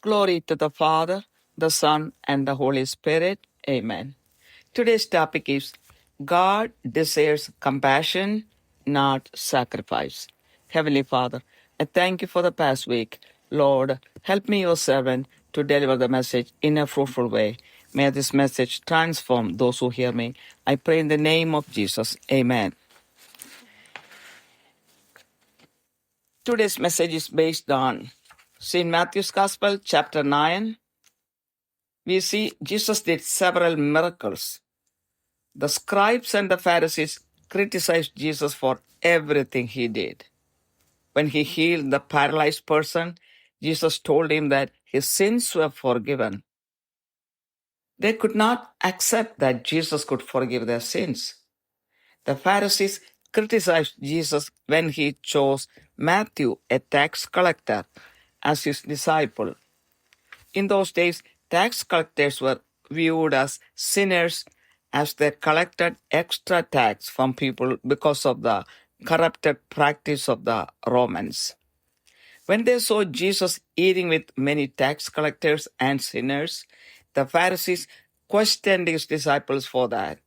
Glory to the Father, the Son, and the Holy Spirit. Amen. Today's topic is God desires compassion, not sacrifice. Heavenly Father, I thank you for the past week. Lord, help me, your servant, to deliver the message in a fruitful way. May this message transform those who hear me. I pray in the name of Jesus. Amen. Today's message is based on St. Matthew's Gospel, chapter 9. We see Jesus did several miracles. The scribes and the Pharisees criticized Jesus for everything he did. When he healed the paralyzed person, Jesus told him that his sins were forgiven. They could not accept that Jesus could forgive their sins. The Pharisees criticized Jesus when he chose Matthew, a tax collector, as his disciple. In those days, tax collectors were viewed as sinners as they collected extra tax from people because of the corrupted practice of the Romans. When they saw Jesus eating with many tax collectors and sinners, the Pharisees questioned his disciples for that.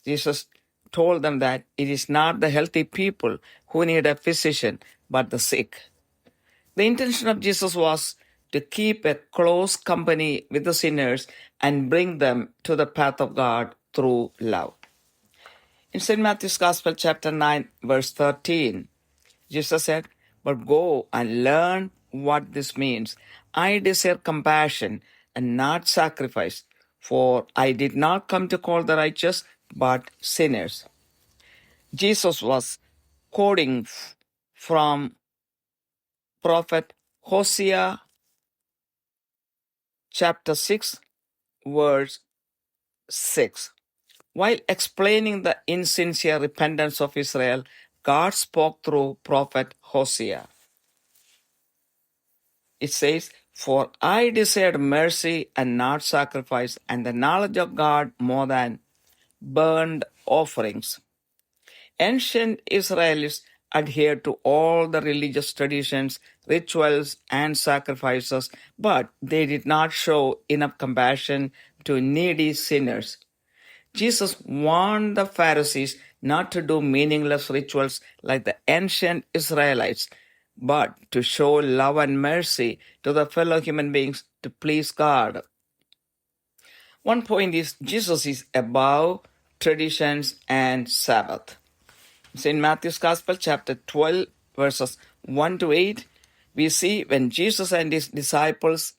Jesus told them that it is not the healthy people who need a physician, but the sick. The intention of Jesus was to keep a close company with the sinners and bring them to the path of God through love. In St. Matthew's Gospel, chapter 9, verse 13, Jesus said, "But go and learn what this means. I desire compassion and not sacrifice, for I did not come to call the righteous, but sinners." Jesus was quoting from prophet Hosea chapter 6, verse 6. While explaining the insincere repentance of Israel, God spoke through prophet Hosea. It says, "For I desired mercy and not sacrifice, and the knowledge of God more than burnt offerings." Ancient Israelites adhered to all the religious traditions, rituals, and sacrifices, but they did not show enough compassion to needy sinners. Jesus warned the Pharisees not to do meaningless rituals like the ancient Israelites, but to show love and mercy to the fellow human beings to please God. One point is Jesus is above traditions and Sabbath. In Matthew's Gospel, chapter 12, verses 1 to 8, we see when Jesus and his disciples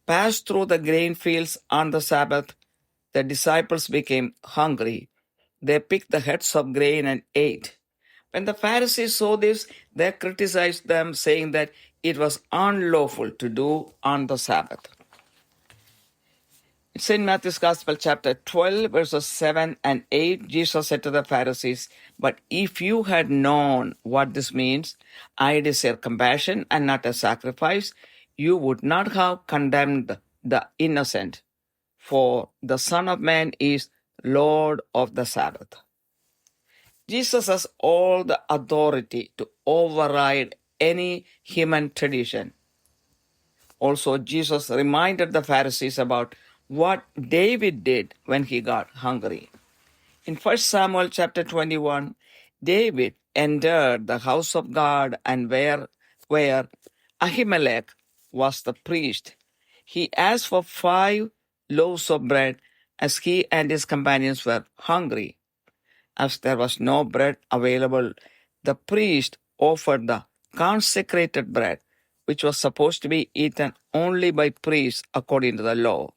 passed through the grain fields on the Sabbath, the disciples became hungry. They picked the heads of grain and ate. When the Pharisees saw this, they criticized them, saying that it was unlawful to do on the Sabbath. It's in Matthew's Gospel, chapter 12, verses 7 and 8. Jesus said to the Pharisees, "But if you had known what this means, I desire compassion and not a sacrifice, you would not have condemned the innocent. For the Son of Man is Lord of the Sabbath." Jesus has all the authority to override any human tradition. Also, Jesus reminded the Pharisees about what David did when he got hungry. In 1 Samuel chapter 21, David entered the house of God and where Ahimelech was the priest. He asked for 5 loaves of bread as he and his companions were hungry. As there was no bread available, the priest offered the consecrated bread, which was supposed to be eaten only by priests according to the law.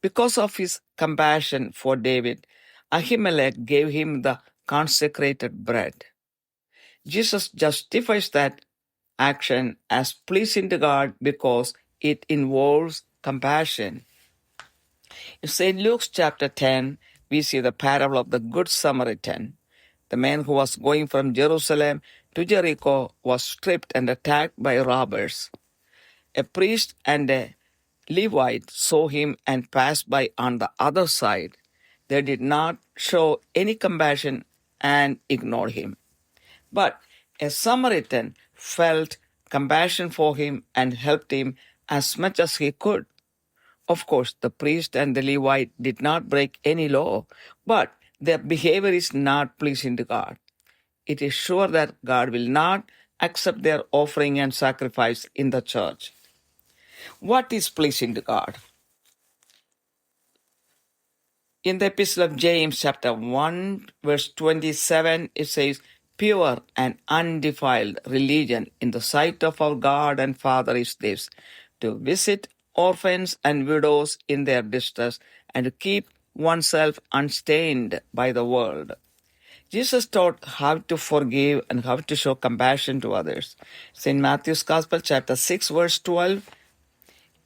Because of his compassion for David, Ahimelech gave him the consecrated bread. Jesus justifies that action as pleasing to God because it involves compassion. In St. Luke's chapter 10, we see the parable of the Good Samaritan. The man who was going from Jerusalem to Jericho was stripped and attacked by robbers. A priest and a Levite saw him and passed by on the other side. They did not show any compassion and ignored him. But a Samaritan felt compassion for him and helped him as much as he could. Of course, the priest and the Levite did not break any law, but their behavior is not pleasing to God. It is sure that God will not accept their offering and sacrifice in the church. What is pleasing to God? In the Epistle of James, chapter 1, verse 27, it says, "Pure and undefiled religion in the sight of our God and Father is this, to visit orphans and widows in their distress and to keep oneself unstained by the world." Jesus taught how to forgive and how to show compassion to others. St. Matthew's Gospel, chapter 6, verse 12,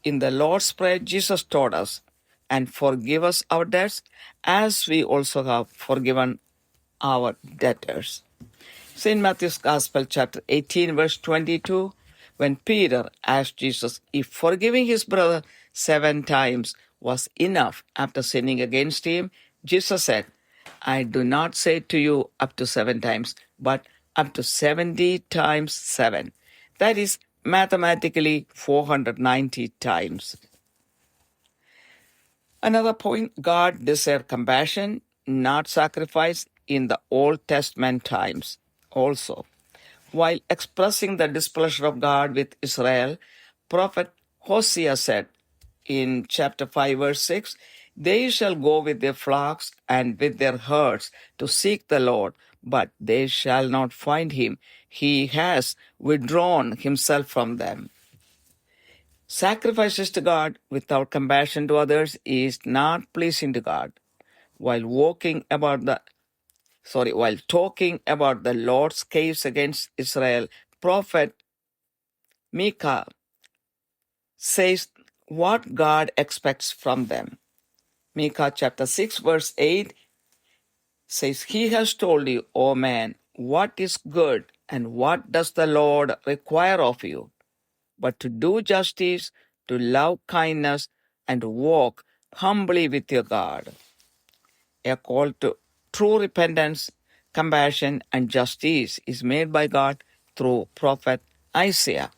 in the Lord's Prayer, Jesus taught us, "And forgive us our debts as we also have forgiven our debtors." St. Matthew's Gospel, chapter 18, verse 22, when Peter asked Jesus if forgiving his brother 7 times was enough after sinning against him, Jesus said, "I do not say to you up to 7 times, but up to 70 times 7. That is mathematically 490 times. Another point, God desired compassion, not sacrifice in the Old Testament times also. While expressing the displeasure of God with Israel, Prophet Hosea said in chapter 5, verse 6, "They shall go with their flocks and with their herds to seek the Lord, but they shall not find him. He has withdrawn himself from them." Sacrifices to God without compassion to others is not pleasing to God. While talking about the Lord's case against Israel, Prophet Micah says what God expects from them. Micah chapter 6 verse 8 says, "He has told you, O man, what is good and what does the Lord require of you, but to do justice, to love kindness, and to walk humbly with your God." A call to true repentance, compassion, and justice is made by God through prophet Isaiah.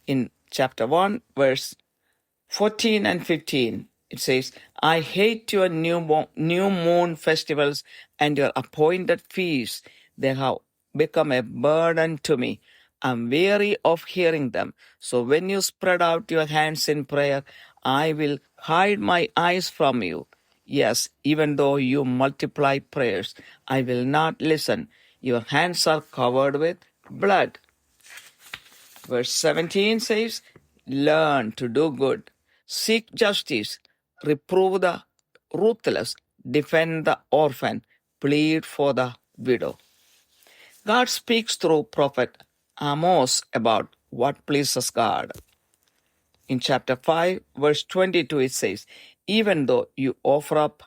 In chapter 1, verse 14 and 15, it says, "I hate your new moon festivals and your appointed feasts. They have become a burden to me. I'm weary of hearing them. So when you spread out your hands in prayer, I will hide my eyes from you. Yes, even though you multiply prayers, I will not listen. Your hands are covered with blood." Verse 17 says, "Learn to do good, seek justice, reprove the ruthless, defend the orphan, plead for the widow." God speaks through prophet Amos about what pleases God. In chapter 5, verse 22, it says, "Even though you offer up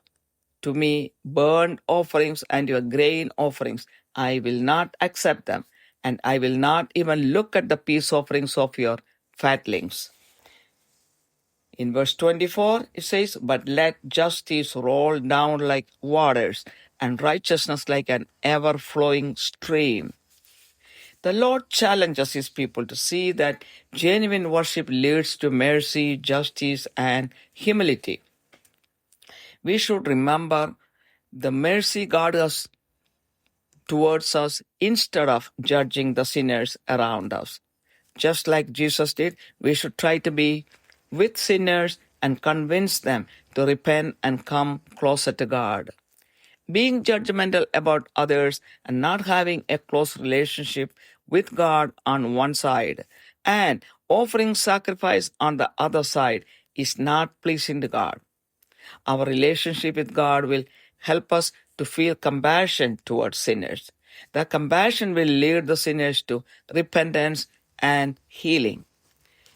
to me burnt offerings and your grain offerings, I will not accept them, and I will not even look at the peace offerings of your fatlings." In verse 24, it says, "But let justice roll down like waters, and righteousness like an ever-flowing stream." The Lord challenges his people to see that genuine worship leads to mercy, justice, and humility. We should remember the mercy God has towards us instead of judging the sinners around us. Just like Jesus did, we should try to be with sinners and convince them to repent and come closer to God. Being judgmental about others and not having a close relationship with God on one side and offering sacrifice on the other side is not pleasing to God. Our relationship with God will help us to feel compassion towards sinners. The compassion will lead the sinners to repentance and healing.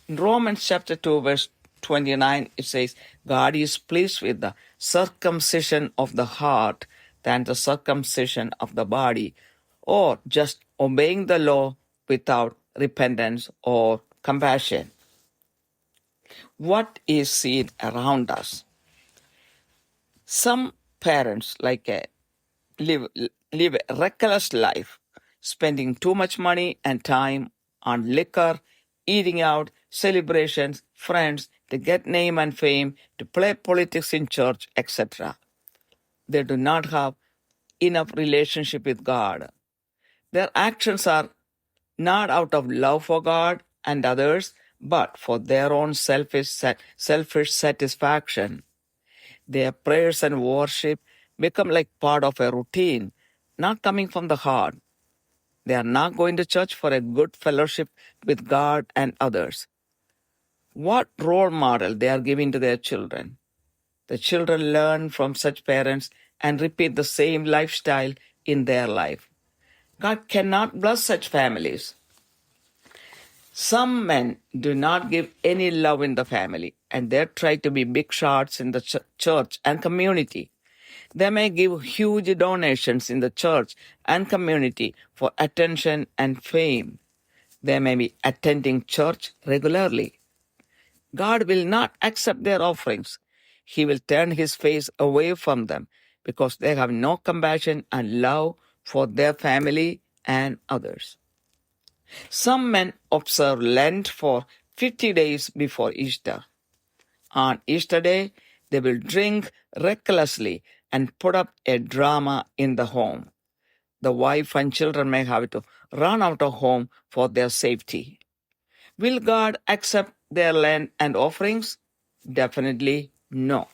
In Romans chapter 2, verse 29, it says, "God is pleased with the circumcision of the heart than the circumcision of the body," or just obeying the law without repentance or compassion. What is seen around us? Some parents live a reckless life, spending too much money and time on liquor, eating out, celebrations, friends, to get name and fame, to play politics in church, etc. They do not have enough relationship with God. Their actions are not out of love for God and others, but for their own selfish satisfaction. Their prayers and worship become like part of a routine, not coming from the heart. They are not going to church for a good fellowship with God and others. What role model they are giving to their children? The children learn from such parents and repeat the same lifestyle in their life. God cannot bless such families. Some men do not give any love in the family, and they try to be big shots in the church and community. They may give huge donations in the church and community for attention and fame. They may be attending church regularly. God will not accept their offerings. He will turn his face away from them because they have no compassion and love for their family and others. Some men observe Lent for 50 days before Easter. On Easter Day, they will drink recklessly and put up a drama in the home. The wife and children may have to run out of home for their safety. Will God accept their Lent and offerings? Definitely no.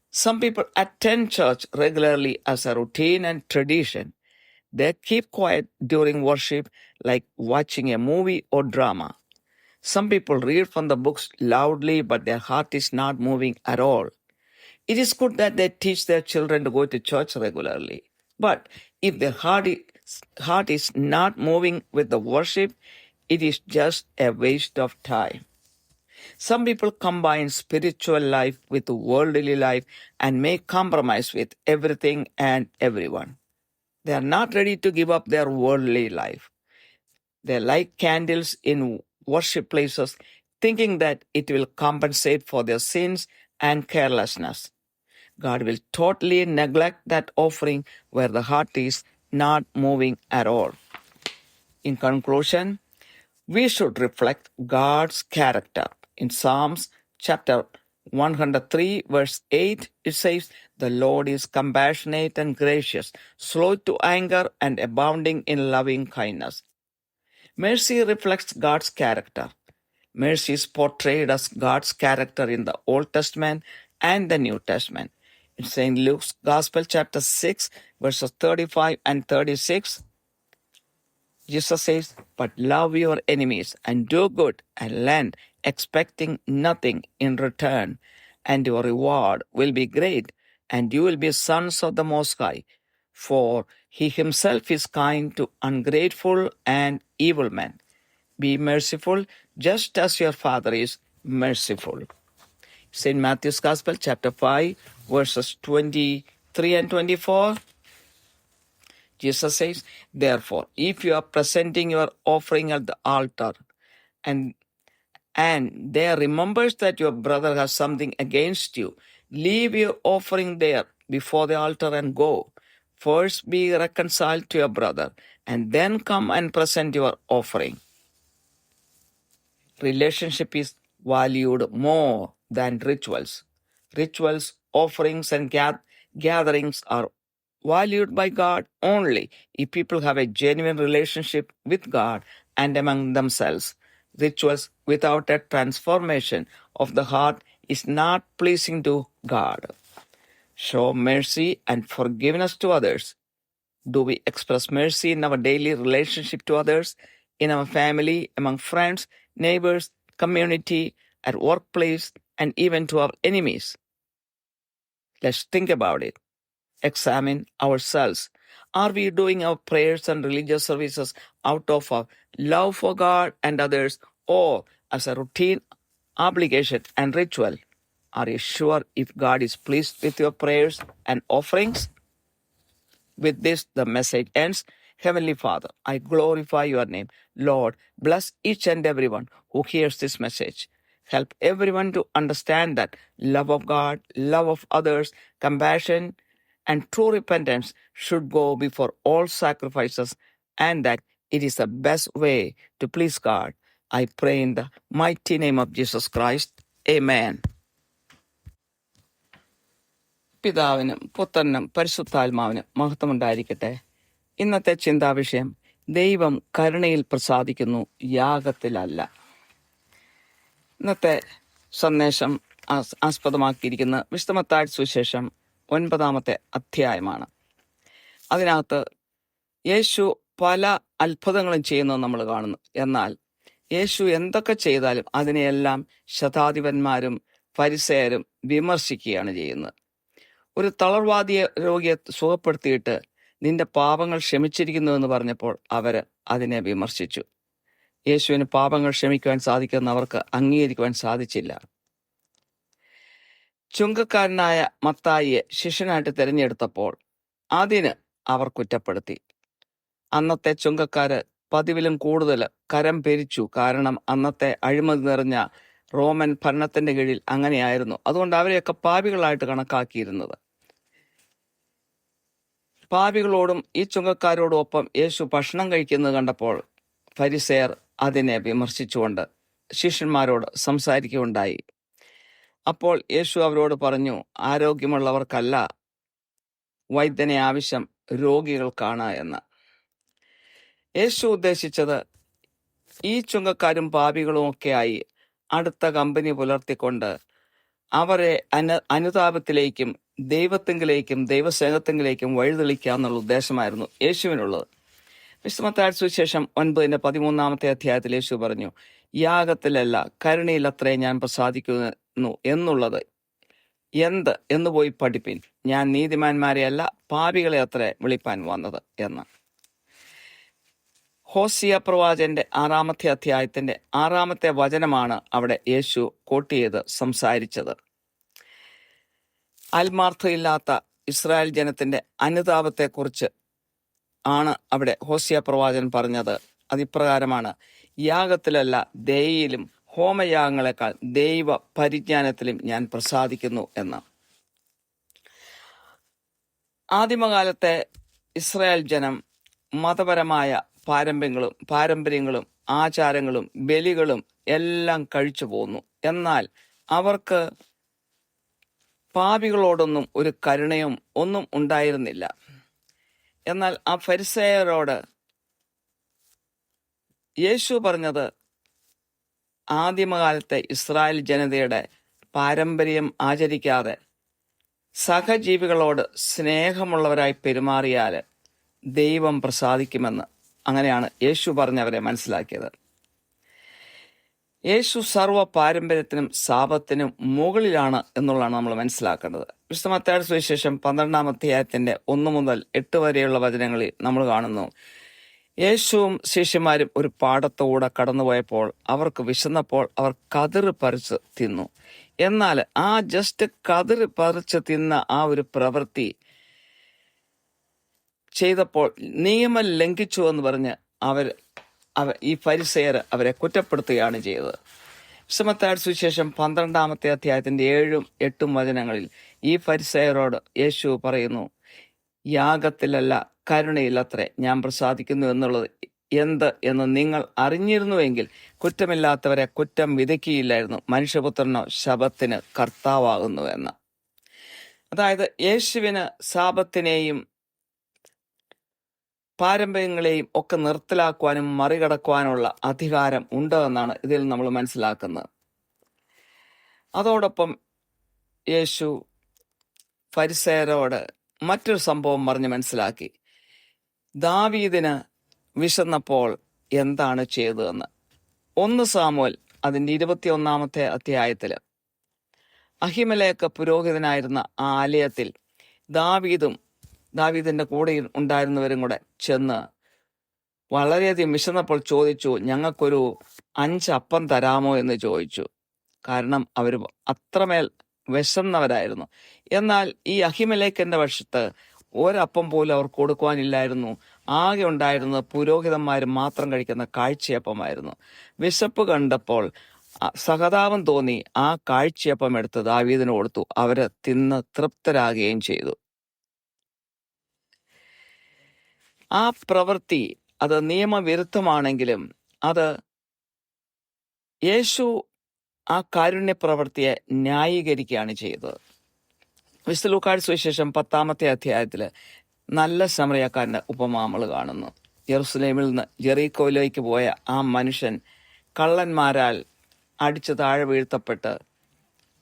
Some people attend church regularly as a routine and tradition. They keep quiet during worship, like watching a movie or drama. Some people read from the books loudly, but their heart is not moving at all. It is good that they teach their children to go to church regularly. But if their heart is not moving with the worship, it is just a waste of time. Some people combine spiritual life with worldly life and make compromise with everything and everyone. They are not ready to give up their worldly life. They light candles in worship places, thinking that it will compensate for their sins and carelessness. God will totally neglect that offering where the heart is not moving at all. In conclusion, we should reflect God's character. In Psalms chapter 103, verse 8, it says, "The Lord is compassionate and gracious, slow to anger and abounding in loving kindness." Mercy reflects God's character. Mercy is portrayed as God's character in the Old Testament and the New Testament. In St. Luke's Gospel, chapter 6, verses 35 and 36, Jesus says, "But love your enemies and do good and lend, expecting nothing in return, and your reward will be great, and you will be sons of the Most High. For he himself is kind to ungrateful and evil men. Be merciful, just as your Father is merciful." St. Matthew's Gospel, chapter 5, verses 23 and 24. Jesus says, "Therefore, if you are presenting your offering at the altar, and there remembers that your brother has something against you, leave your offering there before the altar and go. First be reconciled to your brother, and then come and present your offering." Relationship is valued more than rituals. Rituals, offerings, and gatherings are valued by God only if people have a genuine relationship with God and among themselves. Rituals without a transformation of the heart is not pleasing to God. Show mercy and forgiveness to others. Do we express mercy in our daily relationship to others, in our family, among friends, neighbors, community, at workplace, and even to our enemies? Let's think about it. Examine ourselves. Are we doing our prayers and religious services out of our love for God and others, or as a routine obligation and ritual? Are you sure if God is pleased with your prayers and offerings? With this, the message ends. Heavenly Father, I glorify your name. Lord, bless each and everyone who hears this message. Help everyone to understand that love of God, love of others, compassion, and true repentance should go before all sacrifices, and that it is the best way to please God. I pray in the mighty name of Jesus Christ. Amen. പിതാവിനും പുത്രനും പരിശുദ്ധാത്മാവിനും മഹത്വമുണ്ടായിരിക്കട്ടെ. ഇന്നത്തെ ചിന്താവിഷയം, ദൈവം കരുണയിൽ പ്രസാദിക്കുന്നു, യാഗത്തിലല്ല. ഇന്നത്തെ സന്ദേശം ആസ്പദമാക്കിയിരിക്കുന്ന വിശുദ്ധ മത്തായി സുവിശേഷം 9-ാമത്തെ അധ്യായമാണ്. അതിനകത്ത് യേശു പല അത്ഭുതങ്ങളും ചെയ്യുന്നത് നമ്മൾ കാണുന്നു. എന്നാൽ യേശു എന്തൊക്കെ ചെയ്താലും അതിനെയെല്ലാം ശതാധിപന്മാരും ഫരിസേയരും വിമർശിക്കുകയാണ് ചെയ്യുന്നത്. ഒരു തളർവാദിയ രോഗിയെ സുഖപ്പെടുത്തിയിട്ട് നിന്റെ പാപങ്ങൾ ക്ഷമിച്ചിരിക്കുന്നു എന്ന് പറഞ്ഞപ്പോൾ അവർ അതിനെ വിമർശിച്ചു. യേശുവിന് പാപങ്ങൾ ക്ഷമിക്കുവാൻ സാധിക്കുമെന്ന് അവർക്ക് അംഗീകരിക്കുവാൻ സാധിച്ചില്ല. ചുങ്കക്കാരനായ മത്തായിയെ ശിഷ്യനായിട്ട് തിരഞ്ഞെടുത്തപ്പോൾ അതിന് അവർ കുറ്റപ്പെടുത്തി. അന്നത്തെ ചുങ്കക്കാര് പതിവിലും കൂടുതൽ കരം പിരിച്ചു. കാരണം അന്നത്തെ അഴിമതി നിറഞ്ഞ റോമൻ ഭരണത്തിന്റെ കീഴിൽ അങ്ങനെയായിരുന്നു. അതുകൊണ്ട് അവരെയൊക്കെ പാപികളായിട്ട് കണക്കാക്കിയിരുന്നത്. പാപികളോടും ഈ ചുങ്കക്കാരോടും ഒപ്പം യേശു ഭക്ഷണം കഴിക്കുന്നത് കണ്ടപ്പോൾ ഫരിസേയർ അതിനെ വിമർശിച്ചുകൊണ്ട് ശിഷ്യന്മാരോട് സംസാരിക്കുകയുണ്ടായി. അപ്പോൾ യേശു അവരോട് പറഞ്ഞു, ആരോഗ്യമുള്ളവർക്കല്ല വൈദ്യനെ ആവശ്യം, രോഗികൾക്കാണ് എന്ന്. യേശു ഉദ്ദേശിച്ചത് ഈ ചുങ്കക്കാരും പാപികളും ഒക്കെയായി അടുത്ത കമ്പനി പുലർത്തിക്കൊണ്ട് അവരെ അനുതാപത്തിലേക്കും ദൈവത്തെങ്കിലേക്കും ദൈവസ്നേഹത്തെങ്കിലേക്കും വഴിതെളിക്കുക എന്നുള്ള ഉദ്ദേശമായിരുന്നു യേശുവിനുള്ളത്. വിശുദ്ധ മത്തായി സുവിശേഷം 9-ാമത്തെ അധ്യായത്തിൽ യേശു പറഞ്ഞു, യാഗത്തിലല്ല കരുണയിലത്രേ ഞാൻ പ്രസാദിക്കുന്നു എന്നുള്ളത് എന്ത് എന്ന് പോയി പഠിപ്പിൻ. ഞാൻ നീതിമാന്മാരെയല്ല പാപികളെ അത്രേ വിളിപ്പാൻ വന്നത് എന്ന്. ഹോസിയ പ്രവാചകന്റെ 6-ാമത്തെ അധ്യായത്തിന്റെ 6-ാമത്തെ വചനമാണ് അവിടെ യേശു കോട്ട് ചെയ്ത് സംസാരിച്ചത്. ആത്മാർത്ഥയില്ലാത്ത ഇസ്രായേൽ ജനത്തിന്റെ അനുതാപത്തെക്കുറിച്ച് ആണ് അവിടെ ഹോസിയ പ്രവാചകൻ പറഞ്ഞത്. അതിപ്രകാരമാണ്, യാഗത്തിലല്ല ദയയിലും ഹോമയാഗങ്ങളെക്കാൾ ദൈവ പരിജ്ഞാനത്തിലും ഞാൻ പ്രസാദിക്കുന്നു എന്ന്. ആദിമകാലത്തെ ഇസ്രായേൽ ജനം മതപരമായ പാരമ്പര്യങ്ങളും ആചാരങ്ങളും ബലികളും എല്ലാം കഴിച്ചു പോന്നു. എന്നാൽ അവർക്ക് പാപികളോടൊന്നും ഒരു കരുണയും ഒന്നും ഉണ്ടായിരുന്നില്ല. എന്നാൽ ആ ഫരിസേയരോട് യേശു പറഞ്ഞത്, ആദിമകാലത്തെ ഇസ്രായേൽ ജനതയുടെ പാരമ്പര്യം ആചരിക്കാതെ സഹജീവികളോട് സ്നേഹമുള്ളവരായി പെരുമാറിയാൽ ദൈവം പ്രസാദിക്കുമെന്ന്. അങ്ങനെയാണ് യേശു പറഞ്ഞവരെ മനസ്സിലാക്കിയത്. യേശു സർവ്വ പാരമ്പര്യത്തിനും സാപത്തിനും മുകളിലാണ് എന്നുള്ളതാണ് നമ്മൾ മനസ്സിലാക്കേണ്ടത്. വിശുദ്ധ മത്തായി സുവിശേഷം 12-ാം അധ്യായത്തിന്റെ 1 മുതൽ 8 വരെയുള്ള വചനങ്ങളിൽ നമ്മൾ കാണുന്നു, യേശുവും ശിഷ്യന്മാരും ഒരു പാടത്തുകൂടെ കടന്നുപോയപ്പോൾ അവർക്ക് വിശന്നപ്പോൾ അവർ കതിർ പറിച്ച് തിന്നു. എന്നാൽ ആ ജസ്റ്റ് കതിർ പറിച്ച് തിന്ന ആ ഒരു പ്രവൃത്തി ചെയ്തപ്പോൾ നിയമം ലംഘിച്ചു എന്ന് പറഞ്ഞ് ഈ ഫരിസേയർ അവരെ കുറ്റപ്പെടുത്തുകയാണ് ചെയ്തത്. വിശുദ്ധ മത്തായി സുവിശേഷം 12-ാമത്തെ അധ്യായത്തിന്റെ 7-ഉം 8-ഉം വചനങ്ങളിൽ ഈ ഫരിസേയരോട് യേശു പറയുന്നു, യാഗത്തിലല്ല കരുണയിലത്രേ ഞാൻ പ്രസാദിക്കുന്നു എന്നുള്ളത് എന്ത് എന്ന് നിങ്ങൾ അറിഞ്ഞിരുന്നുവെങ്കിൽ കുറ്റമില്ലാത്തവരെ കുറ്റം വിധിക്കുകയില്ലായിരുന്നു. മനുഷ്യപുത്രനോ ശബത്തിന് കർത്താവാകുന്നു എന്ന്. അതായത് യേശുവിന് ശാബത്തിനെയും പാരമ്പര്യങ്ങളെയും ഒക്കെ നിർത്തലാക്കുവാനും മറികടക്കുവാനുള്ള അധികാരം ഉണ്ട് എന്നാണ് ഇതിൽ നമ്മൾ മനസ്സിലാക്കുന്നത്. അതോടൊപ്പം യേശു ഫരിസേയരോട് മറ്റൊരു സംഭവം പറഞ്ഞ് മനസ്സിലാക്കി. ദാവീദിന് വിശന്നപ്പോൾ എന്താണ് ചെയ്തതെന്ന് 1 സാമുവേൽ അതിൻ്റെ 21-ാമത്തെ അധ്യായത്തിൽ അഹിമേലെക്ക് പുരോഹിതനായിരുന്ന ആ ആലയത്തിൽ ദാവീദിന്റെ കൂടെ ഉണ്ടായിരുന്നവരും കൂടെ ചെന്ന് വളരെയധികം വിശന്നപ്പോൾ ചോദിച്ചു, ഞങ്ങൾക്കൊരു 5 അപ്പം തരാമോ എന്ന് ചോദിച്ചു. കാരണം അവർ അത്രമേൽ വിശന്നവരായിരുന്നു. എന്നാൽ ഈ അഹിമേലെക്കിന്റെ വശത്ത് ഒരപ്പം പോലും അവർ കൊടുക്കുവാനില്ലായിരുന്നു. ആകെ ഉണ്ടായിരുന്നത് പുരോഹിതന്മാർ മാത്രം കഴിക്കുന്ന കാഴ്ചയപ്പമായിരുന്നു. വിശപ്പ് കണ്ടപ്പോൾ സഹതാപം തോന്നി ആ കാഴ്ചയപ്പം എടുത്ത് ദാവീദിന് കൊടുത്തു. അവര് തിന്ന് തൃപ്തരാകുകയും ചെയ്തു. ആ പ്രവൃത്തി അത് നിയമവിരുദ്ധമാണെങ്കിലും അത് യേശു ആ കാരുണ്യ പ്രവൃത്തിയെ ന്യായീകരിക്കുകയാണ് ചെയ്തത്. വിശുദ്ധ ലൂക്കായുടെ സുവിശേഷം 10-ാമത്തെ അധ്യായത്തിൽ നല്ല സമറിയാക്കാരൻ്റെ ഉപമ നമ്മൾ കാണുന്നു. യെറുസലേമിൽ നിന്ന് ജെറീക്കോയിലേക്ക് പോയ ആ മനുഷ്യൻ കള്ളന്മാരാൽ അടിച്ച് താഴെ വീഴ്ത്തപ്പെട്ട്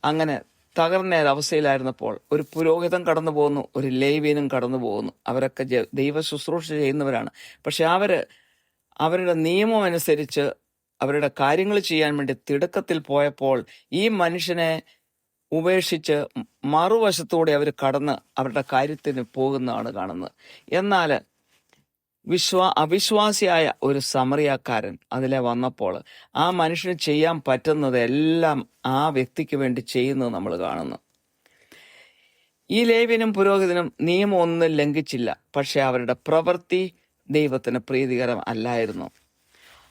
അങ്ങനെ തകർന്ന ഒരവസ്ഥയിലായിരുന്നപ്പോൾ ഒരു പുരോഹിതൻ കടന്നു പോകുന്നു, ഒരു ലേവ്യനും കടന്നു പോകുന്നു. അവരൊക്കെ ദൈവ ശുശ്രൂഷ ചെയ്യുന്നവരാണ്. പക്ഷെ അവരുടെ നിയമം അനുസരിച്ച് അവരുടെ കാര്യങ്ങൾ ചെയ്യാൻ വേണ്ടി തിടുക്കത്തിൽ പോയപ്പോൾ ഈ മനുഷ്യനെ ഉപേക്ഷിച്ച് മറുവശത്തൂടെ അവർ കടന്ന് അവരുടെ കാര്യത്തിന് പോകുന്നതാണ് കാണുന്നത്. എന്നാൽ അവിശ്വാസിയായ ഒരു സമറിയാക്കാരൻ അതിലെ വന്നപ്പോൾ ആ മനുഷ്യന് ചെയ്യാൻ പറ്റുന്നതെല്ലാം ആ വ്യക്തിക്ക് വേണ്ടി ചെയ്യുന്നത് നമ്മൾ കാണുന്നു. ഈ ലേവ്യനും പുരോഹിതനും നിയമം ഒന്നും ലംഘിച്ചില്ല, പക്ഷെ അവരുടെ പ്രവൃത്തി ദൈവത്തിന് പ്രീതികരം അല്ലായിരുന്നു.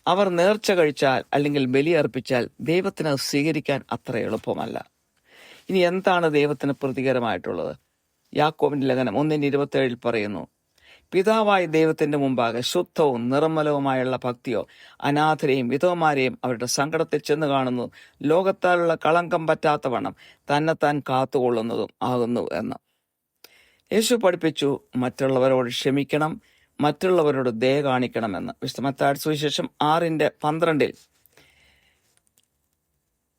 അവർ നേർച്ച കഴിച്ചാൽ അല്ലെങ്കിൽ ബലിയർപ്പിച്ചാൽ ദൈവത്തിന് അത് സ്വീകരിക്കാൻ അത്ര എളുപ്പമല്ല. ഇനി എന്താണ് ദൈവത്തിന് പ്രീതികരമായിട്ടുള്ളത്? യാക്കോബിന്റെ ലേഖനം 1:27 പറയുന്നു, പിതാവായ ദൈവത്തിന്റെ മുമ്പാകെ ശുദ്ധവും നിർമ്മലവുമായുള്ള ഭക്തിയോ അനാഥരെയും വിധവമാരെയും അവരുടെ സങ്കടത്തിൽ ചെന്ന് കാണുന്നു, ലോകത്താലുള്ള കളങ്കം പറ്റാത്തവണ്ണം തന്നെത്താൻ കാത്തുകൊള്ളുന്നതും ആകുന്നു എന്ന്. യേശു പഠിപ്പിച്ചു മറ്റുള്ളവരോട് ക്ഷമിക്കണം, മറ്റുള്ളവരോട് ദയ കാണിക്കണമെന്ന്. വിശുദ്ധ മത്തായിയുടെ സുവിശേഷം 6:12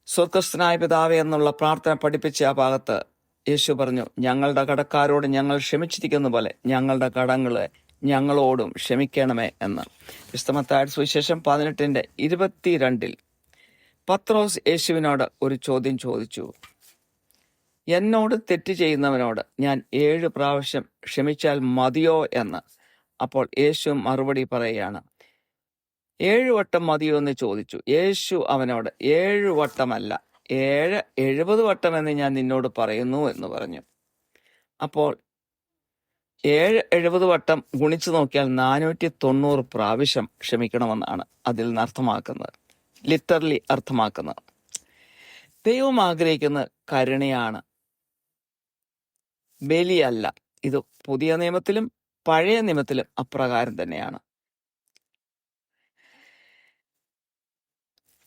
സ്വർഗസ്ഥനായ പിതാവേ എന്നുള്ള പ്രാർത്ഥന പഠിപ്പിച്ച ആ ഭാഗത്ത് യേശു പറഞ്ഞു, ഞങ്ങളുടെ കടക്കാരോട് ഞങ്ങൾ ക്ഷമിച്ചിരിക്കുന്ന പോലെ ഞങ്ങളുടെ കടങ്ങളെ ഞങ്ങളോടും ക്ഷമിക്കണമേ എന്ന്. വിശുദ്ധ മത്തായിയുടെ സുവിശേഷം 18:22 പത്രോസ് യേശുവിനോട് ഒരു ചോദ്യം ചോദിച്ചു, എന്നോട് തെറ്റ് ചെയ്യുന്നവനോട് ഞാൻ 7 പ്രാവശ്യം ക്ഷമിച്ചാൽ മതിയോ എന്ന്. അപ്പോൾ യേശു മറുപടി പറയുകയാണ്, 7 വട്ടം മതിയോ എന്ന് ചോദിച്ചു. യേശു അവനോട് 7 വട്ടമല്ല 70 വട്ടം എന്ന് ഞാൻ നിന്നോട് പറയുന്നു എന്ന് പറഞ്ഞു. അപ്പോൾ 70 വട്ടം ഗുണിച്ചു നോക്കിയാൽ 490 പ്രാവശ്യം ക്ഷമിക്കണമെന്നാണ് അതിൽ നിന്ന് അർത്ഥമാക്കുന്നത്, ലിറ്ററലി അർത്ഥമാക്കുന്നത്. ദൈവം ആഗ്രഹിക്കുന്ന കരുണയാണ്, ബലിയല്ല. ഇത് പുതിയ നിയമത്തിലും പഴയ നിയമത്തിലും അപ്രകാരം തന്നെയാണ്.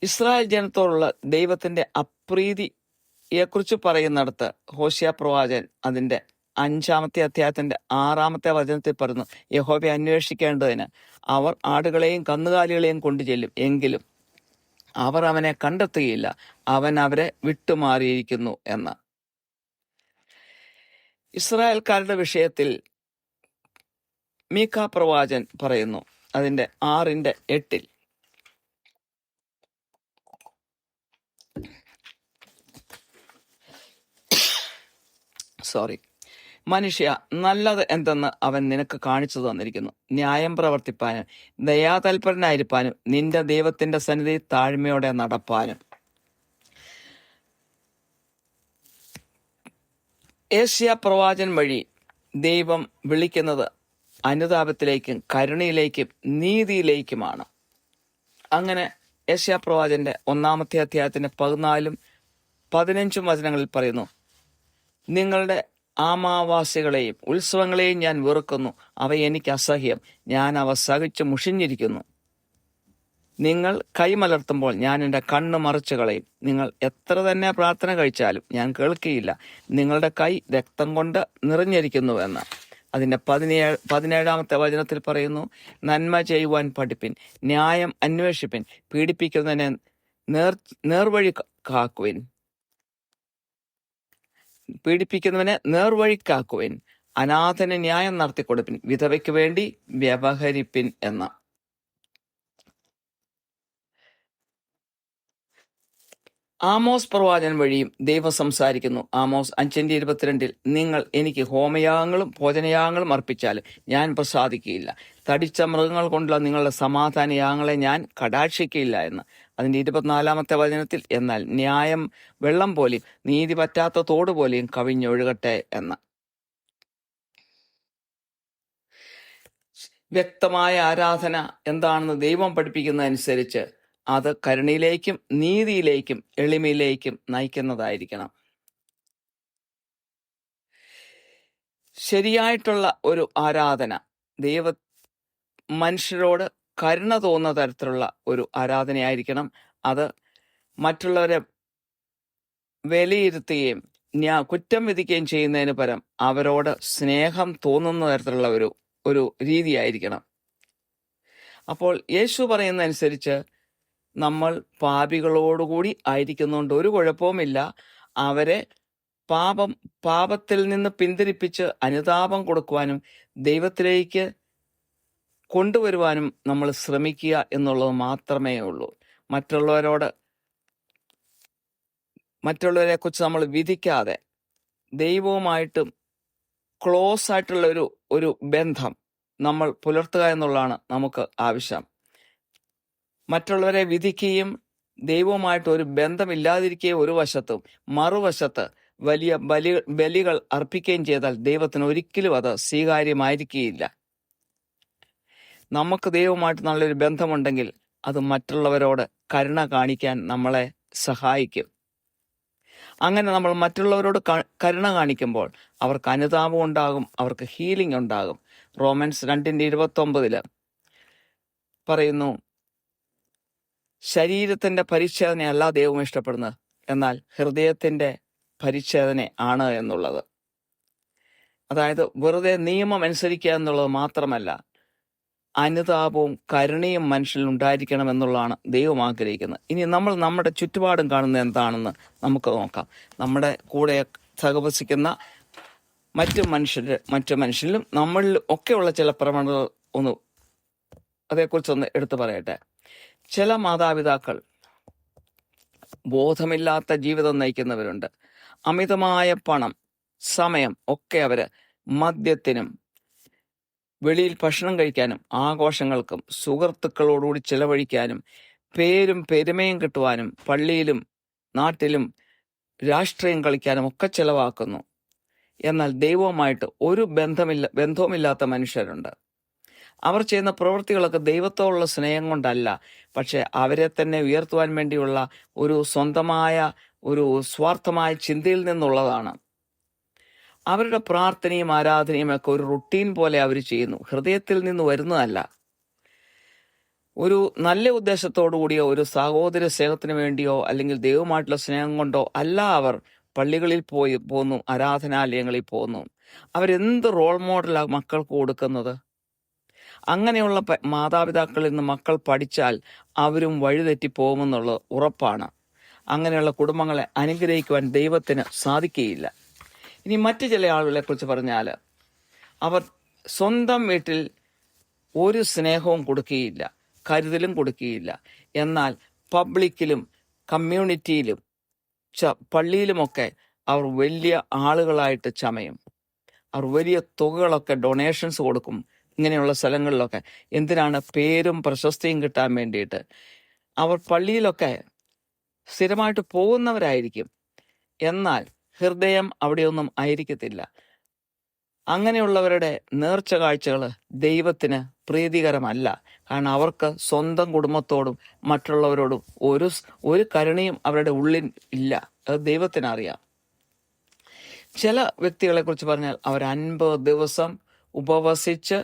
ഇസ്രായേൽ ജനത്തോടുള്ള ദൈവത്തിന്റെ അപ്രീതിയെക്കുറിച്ച് പറയുന്നിടത്ത് ഹോശിയ പ്രവാചകൻ അതിന്റെ 5-ാമത്തെ അധ്യായത്തിന്റെ 6-ാമത്തെ വചനത്തിൽ പറയുന്നു, യഹോവയെ അന്വേഷിക്കേണ്ടതിന് അവർ ആടുകളെയും കന്നുകാലികളെയും കൊണ്ടു ചെല്ലും, എങ്കിലും അവർ അവനെ കണ്ടെത്തുകയില്ല, അവൻ അവരെ വിട്ടുമാറിയിരിക്കുന്നു എന്ന്. ഇസ്രായേൽക്കാരുടെ വിഷയത്തിൽ മീഖാ പ്രവാചകൻ പറയുന്നു അതിന്റെ 6:8 മനുഷ്യ, നല്ലത് എന്തെന്ന് അവൻ നിനക്ക് കാണിച്ചു തന്നിരിക്കുന്നു. ന്യായം പ്രവർത്തിപ്പാനും ദയാതൽപരനായിരിക്കാനും നിന്റെ ദൈവത്തിന്റെ സന്നിധി താഴ്മയോടെ നടപ്പാനും. ഏഷ്യ പ്രവാചൻ വഴി ദൈവം വിളിക്കുന്നത് അനുതാപത്തിലേക്കും കരുണയിലേക്കും നീതിയിലേക്കുമാണ്. അങ്ങനെ ഏഷ്യ പ്രവാചന്റെ 1-ാമത്തെ അധ്യായത്തിന്റെ 14-15 വചനങ്ങളിൽ പറയുന്നു, നിങ്ങളുടെ ആമാവാസികളെയും ഉത്സവങ്ങളെയും ഞാൻ വെറുക്കുന്നു, അവ എനിക്ക് അസഹ്യം, ഞാൻ അവ സഹിച്ച് മുഷിഞ്ഞിരിക്കുന്നു. നിങ്ങൾ കൈമലർത്തുമ്പോൾ ഞാൻ എൻ്റെ കണ്ണ് മറച്ചു കളയും. നിങ്ങൾ എത്ര തന്നെ പ്രാർത്ഥന കഴിച്ചാലും ഞാൻ കേൾക്കുകയില്ല. നിങ്ങളുടെ കൈ രക്തം കൊണ്ട് നിറഞ്ഞിരിക്കുന്നുവെന്ന്. അതിൻ്റെ 17-ാമത്തെ വചനത്തിൽ പറയുന്നു, നന്മ ചെയ്യുവാൻ പഠിപ്പിൻ, ന്യായം അന്വേഷിപ്പിൻ, പീഡിപ്പിക്കുന്നതിനെ നേർവഴി പീഡിപ്പിക്കുന്നവനെ നേർവഴിക്കാക്കുവിൻ, അനാഥന് ന്യായം നടത്തിക്കൊടുപ്പിൻ, വിധവയ്ക്ക് വേണ്ടി വ്യവഹരിപ്പിൻ എന്ന. ആമോസ് പ്രവാചകൻ വഴിയും ദൈവം സംസാരിക്കുന്നു. ആമോസ് 5:22 നിങ്ങൾ എനിക്ക് ഹോമയാഗങ്ങളും ഭോജനയാഗങ്ങളും അർപ്പിച്ചാലും ഞാൻ പ്രസാദിക്കുകയില്ല, തടിച്ച മൃഗങ്ങൾ കൊണ്ടുള്ള നിങ്ങളുടെ സമാധാന യാഗങ്ങളെ ഞാൻ കടാക്ഷിക്കുകയില്ല എന്ന്. അതിൻ്റെ 24-ാമത്തെ വചനത്തിൽ എന്നാൽ ന്യായം വെള്ളം പോലെയും നീതി പറ്റാത്ത തോട് പോലെയും കവിഞ്ഞൊഴുകട്ടെ എന്ന്. വ്യക്തമായ ആരാധന എന്താണെന്ന് ദൈവം പഠിപ്പിക്കുന്നതനുസരിച്ച് അത് കരുണയിലേക്കും നീതിയിലേക്കും എളിമയിലേക്കും നയിക്കുന്നതായിരിക്കണം. ശരിയായിട്ടുള്ള ഒരു ആരാധന, മനുഷ്യരോട് കരുണ തോന്നുന്ന തരത്തിലുള്ള ഒരു ആരാധനയായിരിക്കണം. അത് മറ്റുള്ളവരെ വിലയിരുത്തുകയും കുറ്റം വിധിക്കുകയും ചെയ്യുന്നതിന് പകരം അവരോട് സ്നേഹം തോന്നുന്ന തരത്തിലുള്ള ഒരു രീതിയായിരിക്കണം. അപ്പോൾ യേശു പറയുന്നതനുസരിച്ച് നമ്മൾ പാപികളോടുകൂടി ആയിരിക്കുന്നതുകൊണ്ട് ഒരു കുഴപ്പവുമില്ല. അവരെ പാപത്തിൽ നിന്ന് പിന്തിരിപ്പിച്ച് അനുതാപം കൊടുക്കുവാനും ദൈവത്തിലേക്ക് കൊണ്ടുവരുവാനും നമ്മൾ ശ്രമിക്കുക എന്നുള്ളത് മാത്രമേ ഉള്ളൂ. മറ്റുള്ളവരെ കുറിച്ച് നമ്മൾ വിധിക്കാതെ ദൈവവുമായിട്ടും ക്ലോസ് ആയിട്ടുള്ള ഒരു ബന്ധം നമ്മൾ പുലർത്തുക എന്നുള്ളതാണ് നമുക്ക് ആവശ്യം. മറ്റുള്ളവരെ വിധിക്കുകയും ദൈവവുമായിട്ട് ഒരു ബന്ധമില്ലാതിരിക്കുകയും ഒരു വശത്തും, മറുവശത്ത് വലിയ ബലികൾ അർപ്പിക്കുകയും ചെയ്താൽ ദൈവത്തിന് ഒരിക്കലും അത് സ്വീകാര്യമായിരിക്കുകയില്ല. നമുക്ക് ദൈവവുമായിട്ട് നല്ലൊരു ബന്ധമുണ്ടെങ്കിൽ അത് മറ്റുള്ളവരോട് കരുണ കാണിക്കാൻ നമ്മളെ സഹായിക്കും. അങ്ങനെ നമ്മൾ മറ്റുള്ളവരോട് കരുണ കാണിക്കുമ്പോൾ അവർക്ക് അനുതാപം ഉണ്ടാകും, അവർക്ക് ഹീലിംഗ് ഉണ്ടാകും. റോമൻസ് 2:29 പറയുന്നു, ശരീരത്തിന്റെ പരിച്ഛേദനയല്ല ദൈവം ഇഷ്ടപ്പെടുന്നത്, എന്നാൽ ഹൃദയത്തിന്റെ പരിച്ഛേദന ആണ് എന്നുള്ളത്. അതായത് വെറുതെ നിയമം അനുസരിക്കുക എന്നുള്ളത് മാത്രമല്ല, അനുതാപവും കരുണയും മനുഷ്യനിൽ ഉണ്ടായിരിക്കണം എന്നുള്ളതാണ് ദൈവം ആഗ്രഹിക്കുന്നത്. ഇനി നമ്മൾ നമ്മുടെ ചുറ്റുപാടും കാണുന്നത് എന്താണെന്ന് നമുക്ക് നോക്കാം. നമ്മുടെ കൂടെ സഹവസിക്കുന്ന മറ്റു മനുഷ്യരിലും നമ്മളിലും ഒക്കെയുള്ള ചില പ്രവണതകൾ അതേക്കുറിച്ചൊന്ന് എടുത്തു പറയട്ടെ. ചില മാതാപിതാക്കൾ ബോധമില്ലാത്ത ജീവിതം നയിക്കുന്നവരുണ്ട്. അമിതമായ പണം, സമയം ഒക്കെ അവര് മദ്യത്തിനും വെളിയിൽ ഭക്ഷണം കഴിക്കാനും ആഘോഷങ്ങൾക്കും സുഹൃത്തുക്കളോടുകൂടി ചെലവഴിക്കാനും പേരും പെരുമയും കിട്ടുവാനും പള്ളിയിലും നാട്ടിലും രാഷ്ട്രീയം കളിക്കാനും ഒക്കെ ചെലവാക്കുന്നു. എന്നാൽ ദൈവവുമായിട്ട് ഒരു ബന്ധവുമില്ലാത്ത മനുഷ്യരുണ്ട്. അവർ ചെയ്യുന്ന പ്രവൃത്തികളൊക്കെ ദൈവത്തോടുള്ള സ്നേഹം കൊണ്ടല്ല, പക്ഷെ അവരെ തന്നെ ഉയർത്തുവാൻ വേണ്ടിയുള്ള ഒരു സ്വന്തമായ ഒരു സ്വാർത്ഥമായ ചിന്തയിൽ നിന്നുള്ളതാണ്. അവരുടെ പ്രാർത്ഥനയും ആരാധനയും ഒക്കെ ഒരു റുട്ടീൻ പോലെ അവർ ചെയ്യുന്നു, ഹൃദയത്തിൽ നിന്ന് വരുന്നതല്ല. ഒരു നല്ല ഉദ്ദേശത്തോടു കൂടിയോ ഒരു സഹോദര സ്നേഹത്തിന് വേണ്ടിയോ അല്ലെങ്കിൽ ദൈവമായിട്ടുള്ള സ്നേഹം കൊണ്ടോ അല്ല അവർ പള്ളികളിൽ പോകുന്നു, ആരാധനാലയങ്ങളിൽ പോകുന്നു. അവരെന്ത് റോൾ മോഡലാണ് മക്കൾക്ക് കൊടുക്കുന്നത്? അങ്ങനെയുള്ള മാതാപിതാക്കളിൽ നിന്ന് മക്കൾ പഠിച്ചാൽ അവരും വഴിതെറ്റി പോകുമെന്നുള്ളത് ഉറപ്പാണ്. അങ്ങനെയുള്ള കുടുംബങ്ങളെ അനുഗ്രഹിക്കുവാൻ ദൈവത്തിന് സാധിക്കുകയില്ല. ഇനി മറ്റു ചില ആളുകളെ കുറിച്ച് പറഞ്ഞാൽ, അവർ സ്വന്തം വീട്ടിൽ ഒരു സ്നേഹവും കൊടുക്കുകയില്ല, കരുതലും കൊടുക്കുകയില്ല. എന്നാൽ പബ്ലിക്കിലും കമ്മ്യൂണിറ്റിയിലും പള്ളിയിലുമൊക്കെ അവർ വലിയ ആളുകളായിട്ട് ചമയും. അവർ വലിയ തുകകളൊക്കെ ഡൊണേഷൻസ് കൊടുക്കും ഇങ്ങനെയുള്ള സ്ഥലങ്ങളിലൊക്കെ. എന്തിനാണ്? പേരും പ്രശസ്തിയും കിട്ടാൻ വേണ്ടിയിട്ട്. അവർ പള്ളിയിലൊക്കെ സ്ഥിരമായിട്ട് പോകുന്നവരായിരിക്കും, എന്നാൽ ഹൃദയം അവിടെയൊന്നും ആയിരിക്കത്തില്ല. അങ്ങനെയുള്ളവരുടെ നേർച്ച കാഴ്ചകൾ ദൈവത്തിന് പ്രീതികരമല്ല. കാരണം അവർക്ക് സ്വന്തം കുടുംബത്തോടും മറ്റുള്ളവരോടും ഒരു കരുണയും അവരുടെ ഉള്ളിൽ ഇല്ല. അത് ദൈവത്തിനറിയാം. ചില വ്യക്തികളെ കുറിച്ച് പറഞ്ഞാൽ അവർ 50 ദിവസം ഉപവസിച്ച്,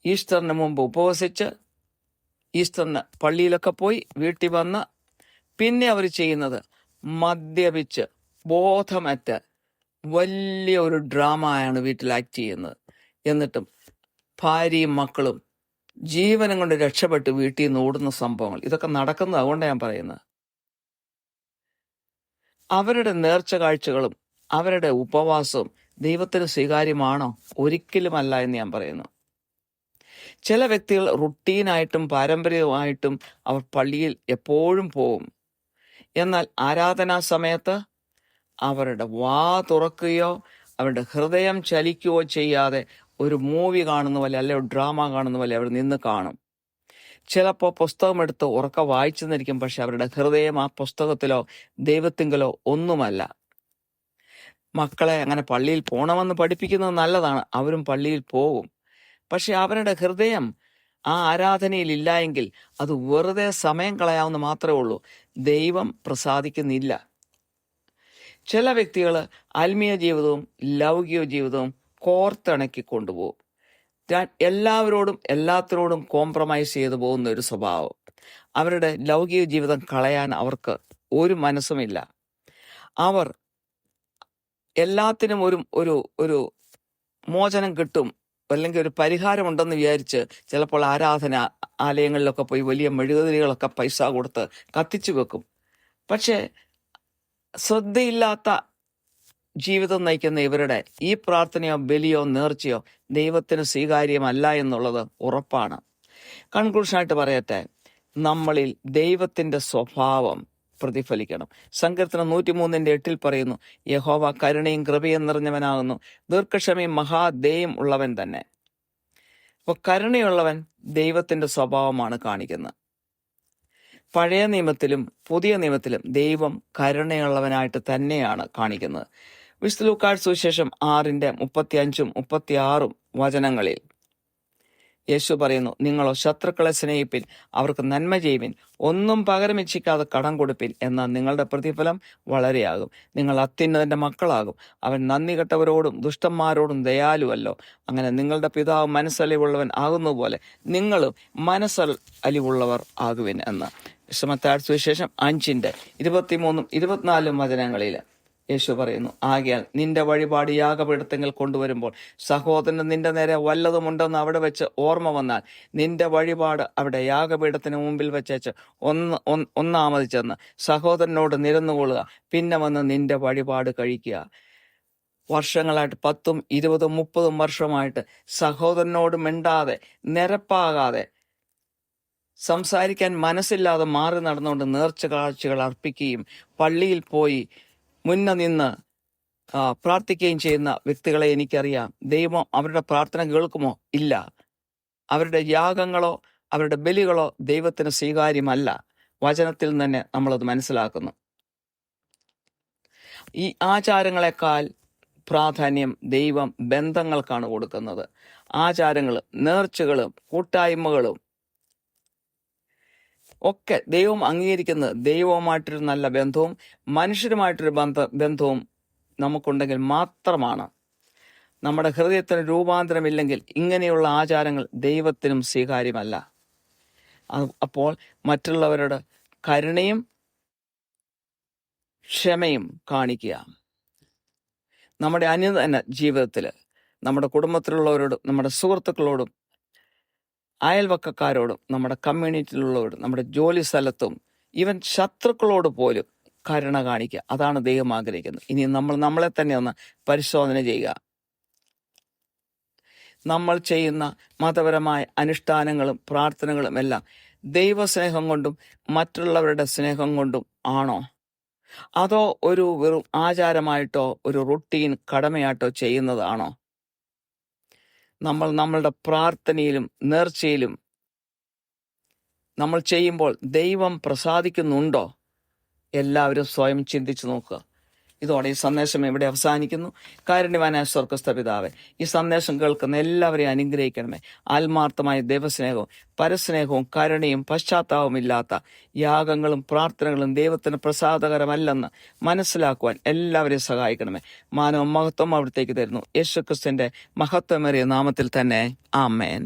ഈസ്റ്ററിന് മുമ്പ് ഉപവസിച്ച്, ഈസ്റ്ററിന് പള്ളിയിലൊക്കെ പോയി വീട്ടിൽ വന്ന് പിന്നെ അവർ ചെയ്യുന്നത് മദ്യപിച്ച് ബോധമറ്റ് വലിയ ഒരു ഡ്രാമയാണ് വീട്ടിൽ ആക്ട് ചെയ്യുന്നത്. എന്നിട്ടും ഭാര്യയും മക്കളും ജീവനം കൊണ്ട് രക്ഷപ്പെട്ട് വീട്ടിൽ നിന്ന് ഓടുന്ന സംഭവങ്ങൾ ഇതൊക്കെ നടക്കുന്നത്. അതുകൊണ്ടാണ് ഞാൻ പറയുന്നത്, അവരുടെ നേർച്ച കാഴ്ചകളും അവരുടെ ഉപവാസവും ദൈവത്തിന് സ്വീകാര്യമാണോ? ഒരിക്കലുമല്ല എന്ന് ഞാൻ പറയുന്നു. ചില വ്യക്തികൾ റുട്ടീനായിട്ടും പാരമ്പര്യമായിട്ടും അവർ പള്ളിയിൽ എപ്പോഴും പോകും. എന്നാൽ ആരാധനാ സമയത്ത് അവരുടെ വാ തുറക്കുകയോ അവരുടെ ഹൃദയം ചലിക്കുകയോ ചെയ്യാതെ ഒരു മൂവി കാണുന്ന പോലെ അല്ലെ ഒരു ഡ്രാമ കാണുന്ന പോലെ അവർ നിന്ന് കാണും. ചിലപ്പോൾ പുസ്തകമെടുത്ത് ഉറക്ക വായിച്ചു നിന്നിരിക്കും, പക്ഷെ അവരുടെ ഹൃദയം ആ പുസ്തകത്തിലോ ദൈവത്തിങ്കലോ ഒന്നുമല്ല. മക്കളെ അങ്ങനെ പള്ളിയിൽ പോകണമെന്ന് പഠിപ്പിക്കുന്നത് നല്ലതാണ്, അവരും പള്ളിയിൽ പോകും. പക്ഷെ അവരുടെ ഹൃദയം ആ ആരാധനയിൽ ഇല്ല എങ്കിൽ അത് വെറുതെ സമയം കളയാവുന്ന മാത്രമേ ഉള്ളൂ, ദൈവം പ്രസാദിക്കുന്നില്ല. ചില വ്യക്തികൾ ആത്മീയ ജീവിതവും ലൗകിക ജീവിതവും കോർത്തിണക്കി കൊണ്ടുപോകും. എല്ലാവരോടും എല്ലാത്തിനോടും കോംപ്രമൈസ് ചെയ്തു പോകുന്ന ഒരു സ്വഭാവം. അവരുടെ ലൗകിക ജീവിതം കളയാൻ അവർക്ക് ഒരു മനസ്സുമില്ല. അവർ എല്ലാത്തിനും ഒരു ഒരു ഒരു മോചനം കിട്ടും, അല്ലെങ്കിൽ ഒരു പരിഹാരമുണ്ടെന്ന് വിചാരിച്ച് ചിലപ്പോൾ ആരാധന ആലയങ്ങളിലൊക്കെ പോയി വലിയ മെഴുകുതിരികളൊക്കെ പൈസ കൊടുത്ത് കത്തിച്ചു വെക്കും. പക്ഷേ ശ്രദ്ധയില്ലാത്ത ജീവിതം നയിക്കുന്ന ഇവരുടെ ഈ പ്രാർത്ഥനയോ ബലിയോ നേർച്ചയോ ദൈവത്തിന് സ്വീകാര്യമല്ല എന്നുള്ളത് ഉറപ്പാണ്. കൺക്ലൂഷനായിട്ട് പറയട്ടെ, നമ്മളിൽ ദൈവത്തിൻ്റെ സ്വഭാവം പ്രതിഫലിക്കണം. സങ്കീർത്തനം 103:8 പറയുന്നു, യഹോവ കരുണയും കൃപയും നിറഞ്ഞവനാകുന്നു, ദീർഘക്ഷമയും മഹാദയയും ഉള്ളവൻ തന്നെ. അപ്പോൾ കരുണയുള്ളവൻ ദൈവത്തിൻ്റെ സ്വഭാവമാണ് കാണിക്കുന്നത്. പഴയ നിയമത്തിലും പുതിയ നിയമത്തിലും ദൈവം കരുണയുള്ളവനായിട്ട് തന്നെയാണ് കാണിക്കുന്നത്. വിശുദ്ധ ലൂക്കായുടെ സുവിശേഷം 6:35-36 വചനങ്ങളിൽ യേശു പറയുന്നു, നിങ്ങളോ ശത്രുക്കളെ സ്നേഹിപ്പിൻ, അവർക്ക് നന്മ ചെയ്യുവിൻ, ഒന്നും പകരം ഇച്ഛിക്കാതെ കടം കൊടുപ്പിൻ, എന്നാൽ നിങ്ങളുടെ പ്രതിഫലം വളരെയാകും. നിങ്ങൾ അത്യുന്നതന്റെ മക്കളാകും. അവൻ നന്ദി കെട്ടവരോടും ദുഷ്ടന്മാരോടും ദയാലുവല്ലോ. അങ്ങനെ നിങ്ങളുടെ പിതാവ് മനസ്സലിവുള്ളവൻ ആകുന്നതുപോലെ നിങ്ങളും മനസ്സലിവുള്ളവർ ആകുവിൻ എന്ന് മത്തായിയുടെ സുവിശേഷം 5:23-24 വചനങ്ങളിൽ യേശു പറയുന്നു, ആകയാൽ നിന്റെ വഴിപാട് യാഗപീഠത്തിൽ കൊണ്ടുവരുമ്പോൾ സഹോദരന് നിന്റെ നേരെ വല്ലതുമുണ്ടെന്ന് അവിടെ വെച്ച് ഓർമ്മ വന്നാൽ നിന്റെ വഴിപാട് അവിടെ യാഗപീഠത്തിന് മുമ്പിൽ വെച്ചേച്ച് ഒന്നാമത് ചെന്ന് സഹോദരനോട് നിരന്നുകൊള്ളുക, പിന്നെ വന്ന് നിന്റെ വഴിപാട് കഴിക്കുക. വർഷങ്ങളായിട്ട് 10, 20, 30 വർഷമായിട്ട് സഹോദരനോട് മിണ്ടാതെ, നിരപ്പാകാതെ, സംസാരിക്കാൻ മനസ്സില്ലാതെ മാറി നടന്നുകൊണ്ട് നേർച്ച കാഴ്ചകൾ അർപ്പിക്കുകയും പള്ളിയിൽ പോയി മുന്നേ നിന്ന് പ്രാർത്ഥിക്കുകയും ചെയ്യുന്ന വ്യക്തികളെ എനിക്കറിയാം. ദൈവം അവരുടെ പ്രാർത്ഥന കേൾക്കുമോ? ഇല്ല. അവരുടെ യാഗങ്ങളോ അവരുടെ ബലികളോ ദൈവത്തിന് സ്വീകാര്യമല്ല. വചനത്തിൽ തന്നെ നമ്മളത് മനസ്സിലാക്കുന്നു. ഈ ആചാരങ്ങളെക്കാൾ പ്രാധാന്യം ദൈവം ബന്ധങ്ങൾക്കാണ് കൊടുക്കുന്നത്. ആചാരങ്ങളും നേർച്ചകളും കൂട്ടായ്മകളും ഒക്കെ ദൈവം അംഗീകരിക്കുന്നത് ദൈവവുമായിട്ടൊരു നല്ല ബന്ധവും മനുഷ്യരുമായിട്ടൊരു ബന്ധവും നമുക്കുണ്ടെങ്കിൽ മാത്രമാണ്. നമ്മുടെ ഹൃദയത്തിന് രൂപാന്തരമില്ലെങ്കിൽ ഇങ്ങനെയുള്ള ആചാരങ്ങൾ ദൈവത്തിനും സ്വീകാര്യമല്ല. അപ്പോൾ മറ്റുള്ളവരുടെ കരുണയും ക്ഷമയും കാണിക്കുക. നമ്മുടെ അനുദിന ജീവിതത്തിൽ നമ്മുടെ കുടുംബത്തിലുള്ളവരോടും നമ്മുടെ സുഹൃത്തുക്കളോടും അയൽവക്കക്കാരോടും നമ്മുടെ കമ്മ്യൂണിറ്റിയിലുള്ളവരോടും നമ്മുടെ ജോലി സ്ഥലത്തും ഈവൻ ശത്രുക്കളോട് പോലും കരുണ കാണിക്കുക. അതാണ് ദൈവം ആഗ്രഹിക്കുന്നത്. ഇനി നമ്മൾ നമ്മളെ തന്നെ ഒന്ന് പരിശോധന ചെയ്യുക. നമ്മൾ ചെയ്യുന്ന മതപരമായ അനുഷ്ഠാനങ്ങളും പ്രാർത്ഥനകളും എല്ലാം ദൈവസ്നേഹം കൊണ്ടും മറ്റുള്ളവരുടെ സ്നേഹം കൊണ്ടും ആണോ? അതോ ഒരു വെറും ആചാരമായിട്ടോ ഒരു റുട്ടീൻ കടമയായിട്ടോ ചെയ്യുന്നതാണോ? നമ്മൾ നമ്മളുടെ പ്രാർത്ഥനയിലും നേർച്ചയിലും നമ്മൾ ചെയ്യുമ്പോൾ ദൈവം പ്രസാദിക്കുന്നുണ്ടോ? എല്ലാവരും സ്വയം ചിന്തിച്ചു നോക്കുക. ഇതോടെ ഈ സന്ദേശം ഇവിടെ അവസാനിക്കുന്നു. കാരുണ്യവാനായ സ്വർഗ്ഗസ്ഥ പിതാവേ, ഈ സന്ദേശം കേൾക്കുന്ന എല്ലാവരെയും അനുഗ്രഹിക്കണമേ. ആത്മാർത്ഥമായ ദൈവസ്നേഹവും പരസ്നേഹവും കരുണയും പശ്ചാത്താപവും ഇല്ലാത്ത യാഗങ്ങളും പ്രാർത്ഥനകളും ദൈവത്തിന് പ്രസാദകരമല്ലെന്ന് മനസ്സിലാക്കുവാൻ എല്ലാവരെയും സഹായിക്കണമേ. മാനവ മഹത്വം അവിടത്തേക്ക് തരുന്നു. യേശുക്രിസ്തുവിന്റെ മഹത്വമേറിയ നാമത്തിൽ തന്നെ. ആമേൻ.